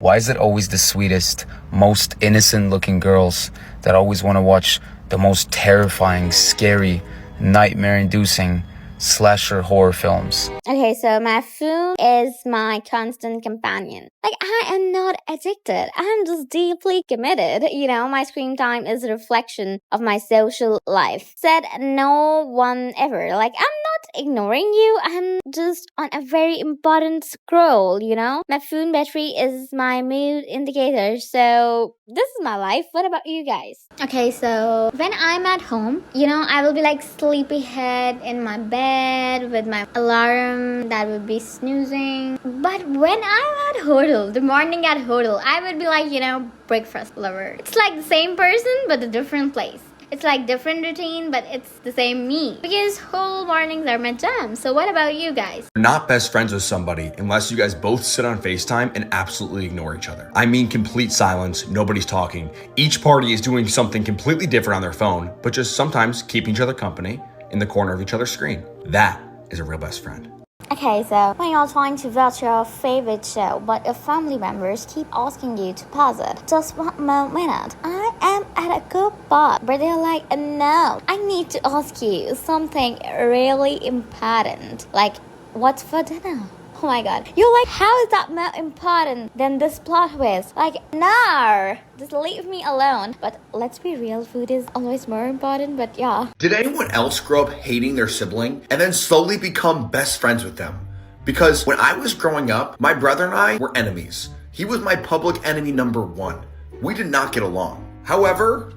Why is it always the sweetest, most innocent looking girls that always want to watch the most terrifying, scary, nightmare-inducing slasher horror films? Okay, so my phone is my constant companion. Like, I am not addicted. I'm just deeply committed. You know, my screen time is a reflection of my social life. Said no one ever. Like, I'm not ignoring you. I'm just on a very important scroll, you know? My phone battery is my mood indicator. So, this is my life. What about you guys? Okay, so when I'm at home, you know, I will be like sleepyhead in my bed with my alarm that would be snoozing. But when I'm at hotel, the morning at hotel, I would be like, you know, breakfast lover. It's like the same person but a different place. It's like different routine, but it's the same me. Because whole mornings are my jam. So what about you guys? You're not best friends with somebody unless you guys both sit on FaceTime and absolutely ignore each other. I mean complete silence, nobody's talking. Each party is doing something completely different on their phone, but just sometimes keeping each other company in the corner of each other's screen. That is a real best friend. Okay, so when you're trying to watch your favorite show, but your family members keep asking you to pause it, just 1 more minute. I am at a good spot, but they're like, no, I need to ask you something really important. Like, what's for dinner? Oh my god. You're like, how is that more important than this plot twist? Like, no, just leave me alone. But let's be real, food is always more important, but yeah. Did anyone else grow up hating their sibling and then slowly become best friends with them? Because when I was growing up, my brother and I were enemies. He was my public enemy number 1. We did not get along. However,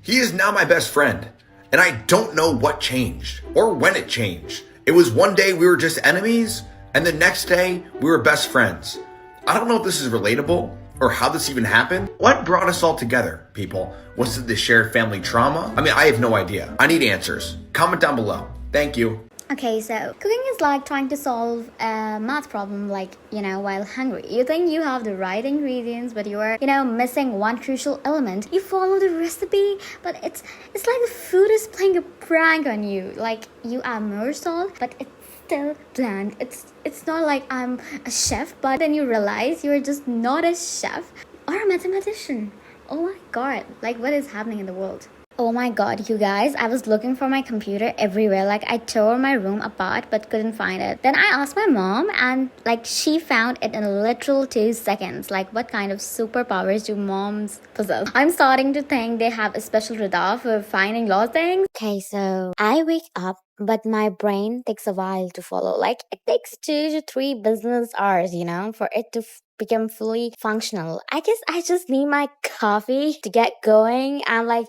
he is now my best friend. And I don't know what changed or when it changed. It was one day we were just enemies, and the next day, we were best friends. I don't know if this is relatable or how this even happened. What brought us all together, people? Was it the shared family trauma? I mean, I have no idea. I need answers. Comment down below. Thank you. Okay, so cooking is like trying to solve a math problem, like, you know, while hungry. You think you have the right ingredients, but you are, you know, missing one crucial element. You follow the recipe, but it's like the food is playing a prank on you. Like, you add more salt, but it's still bland. It's not like I'm a chef, but then you realize you're just not a chef or a mathematician. Oh my god, like what is happening in the world? Oh my god, you guys, I was looking for my computer everywhere. Like, I tore my room apart but couldn't find it. Then I asked my mom and like she found it in a literal 2 seconds. Like, what kind of superpowers do moms possess? I'm starting to think they have a special radar for finding lost things. Okay, so I wake up, but my brain takes a while to follow. Like, it takes 2 to 3 business hours, you know, for it to become fully functional. I guess I just need my coffee to get going. I'm like,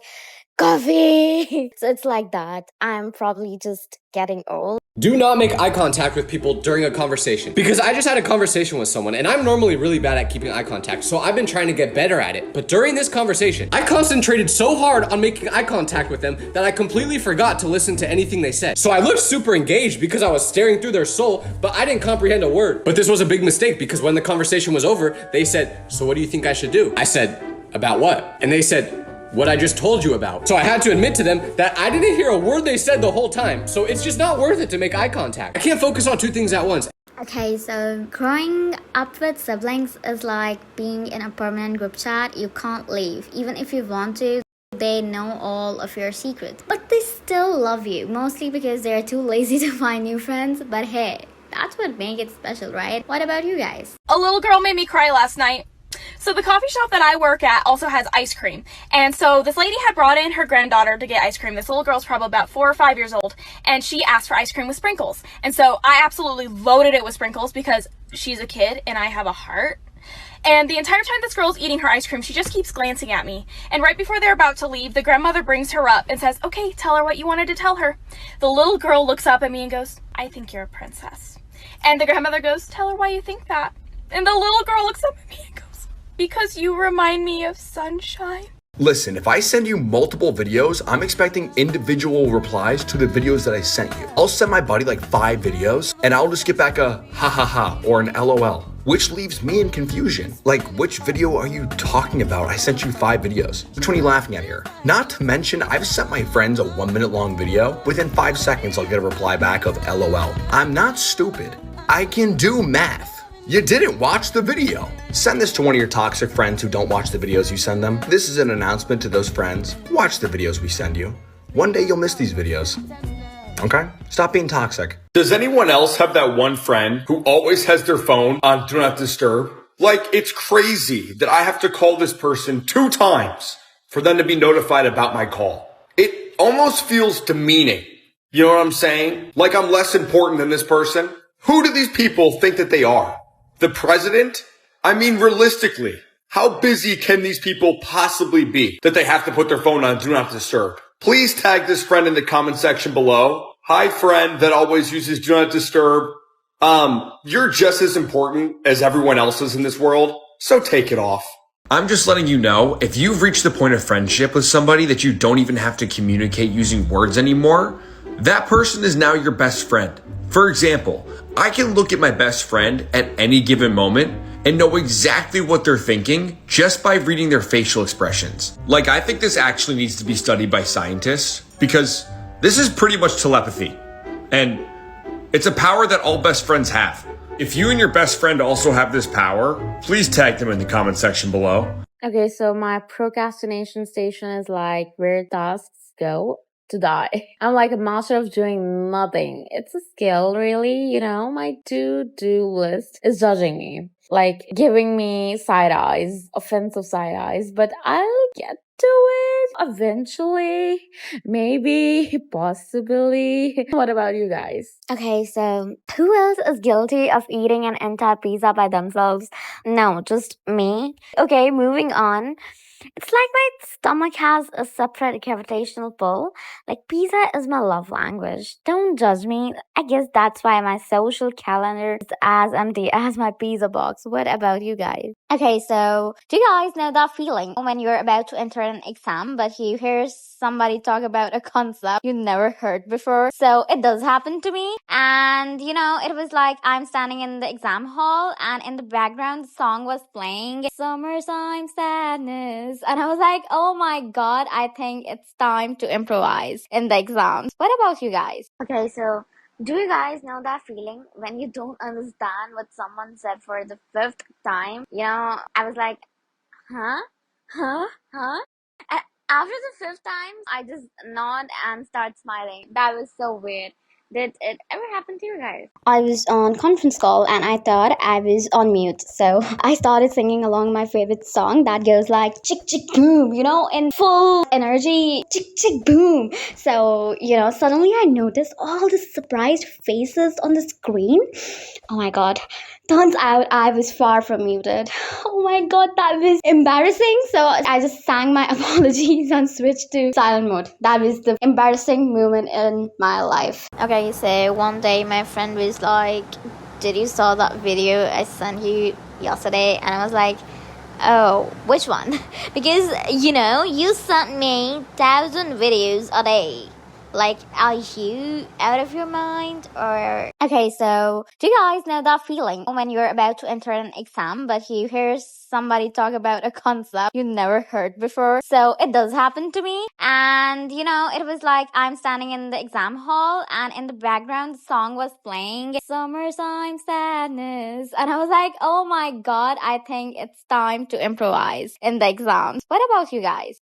coffee! So it's like that. I'm probably just getting old. Do not make eye contact with people during a conversation, because I just had a conversation with someone and I'm normally really bad at keeping eye contact, so I've been trying to get better at it. But during this conversation, I concentrated so hard on making eye contact with them that I completely forgot to listen to anything they said. So I looked super engaged because I was staring through their soul, but I didn't comprehend a word. But this was a big mistake because when the conversation was over, they said, so what do you think I should do? I said, about what? And they said, what I just told you about. So I had to admit to them that I didn't hear a word they said the whole time. So it's just not worth it to make eye contact. I can't focus on 2 things at once. Okay, so growing up with siblings is like being in a permanent group chat. You can't leave. Even if you want to, they know all of your secrets. But they still love you, mostly because they're too lazy to find new friends. But hey, that's what makes it special, right? What about you guys? A little girl made me cry last night. So the coffee shop that I work at also has ice cream. And so this lady had brought in her granddaughter to get ice cream. This little girl's probably about 4 or 5 years old. And she asked for ice cream with sprinkles. And so I absolutely loaded it with sprinkles because she's a kid and I have a heart. And the entire time this girl's eating her ice cream, she just keeps glancing at me. And right before they're about to leave, the grandmother brings her up and says, okay, tell her what you wanted to tell her. The little girl looks up at me and goes, I think you're a princess. And the grandmother goes, tell her why you think that. And the little girl looks up at me and goes, because you remind me of sunshine. Listen, if I send you multiple videos, I'm expecting individual replies to the videos that I sent you. I'll send my buddy like 5 videos and I'll just get back a ha ha ha or an LOL, which leaves me in confusion. Like, which video are you talking about? I sent you 5 videos. Which one are you laughing at here? Not to mention, I've sent my friends a 1-minute long video. Within 5 seconds, I'll get a reply back of LOL. I'm not stupid. I can do math. You didn't watch the video. Send this to one of your toxic friends who don't watch the videos you send them. This is an announcement to those friends. Watch the videos we send you. One day you'll miss these videos. Okay? Stop being toxic. Does anyone else have that one friend who always has their phone on Do Not Disturb? Like, it's crazy that I have to call this person 2 times for them to be notified about my call. It almost feels demeaning. You know what I'm saying? Like I'm less important than this person. Who do these people think that they are? The president? I mean, realistically, how busy can these people possibly be that they have to put their phone on Do Not Disturb? Please tag this friend in the comment section below. Hi, friend that always uses Do Not Disturb. You're just as important as everyone else is in this world, so take it off. I'm just letting you know, if you've reached the point of friendship with somebody that you don't even have to communicate using words anymore, that person is now your best friend. For example, I can look at my best friend at any given moment and know exactly what they're thinking just by reading their facial expressions. Like, I think this actually needs to be studied by scientists because this is pretty much telepathy. And it's a power that all best friends have. If you and your best friend also have this power, please tag them in the comment section below. Okay, so my procrastination station is like where tasks go to die. I'm like a master of doing nothing. It's a skill, really. My to-do list is judging me, like giving me side eyes, offensive side eyes, but I'll get to it eventually, maybe, possibly. What about you guys? Okay, so who else is guilty of eating an entire pizza by themselves? No, just me. Okay, moving on. It's like my stomach has a separate gravitational pull. Like, pizza is my love language. Don't judge me. I guess that's why my social calendar is as empty as my pizza box. What about you guys? Okay, so do you guys know that feeling when you're about to enter an exam, but you hear somebody talk about a concept you never heard before? So it does happen to me. And, it was like I'm standing in the exam hall and in the background, the song was playing Summertime Sadness. And I was like, oh my God, I think it's time to improvise in the exams. What about you guys? Okay, so do you guys know that feeling when you don't understand what someone said for the 5th time? I was like, huh? And after the 5th time, I just nod and start smiling. That was so weird. Did it ever happen to you guys? I was on conference call and I thought I was on mute. So I started singing along my favorite song that goes like chick chick boom, in full energy, chick chick boom. So, suddenly I noticed all the surprised faces on the screen. Oh my God. Turns out I was far from muted. Oh my God, that was embarrassing. So I just sang my apologies and switched to silent mode. That was the embarrassing moment in my life. Okay, so one day my friend was like, did you saw that video I sent you yesterday? And I was like, oh, which one? Because, you sent me 1,000 videos a day. Like, are you out of your mind? Or okay, so do you guys know that feeling when you're about to enter an exam, but you hear somebody talk about a concept you never heard before? So it does happen to me. And, it was like I'm standing in the exam hall and in the background, the song was playing Summertime Sadness. And I was like, oh my God, I think it's time to improvise in the exams. What about you guys?